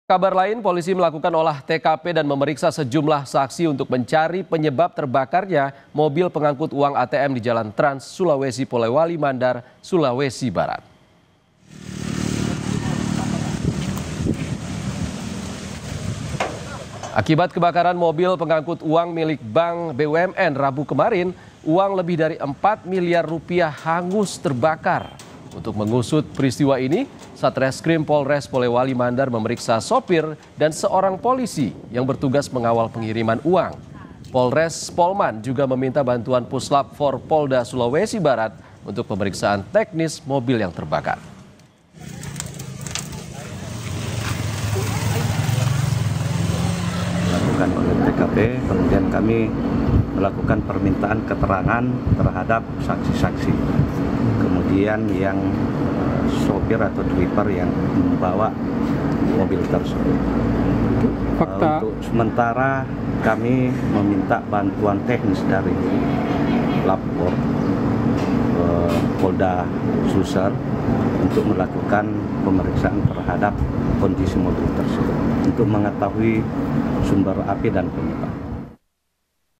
Kabar lain, polisi melakukan olah TKP dan memeriksa sejumlah saksi untuk mencari penyebab terbakarnya mobil pengangkut uang ATM di Jalan Trans Sulawesi Polewali Mandar, Sulawesi Barat. Akibat kebakaran mobil pengangkut uang milik Bank BUMN Rabu kemarin, uang lebih dari 4 miliar rupiah hangus terbakar. Untuk mengusut peristiwa ini, Satreskrim Polres Polewali Mandar memeriksa sopir dan seorang polisi yang bertugas mengawal pengiriman uang. Polres Polman juga meminta bantuan Puslap 4 Polda Sulawesi Barat untuk pemeriksaan teknis mobil yang terbakar. Lakukan oleh TKP, kemudian kami melakukan permintaan keterangan terhadap saksi-saksi. Kemudian yang sopir atau driver yang membawa mobil tersebut. Untuk sementara kami meminta bantuan teknis dari lapor Polda Sulsel untuk melakukan pemeriksaan terhadap kondisi mobil tersebut untuk mengetahui sumber api dan penyebab.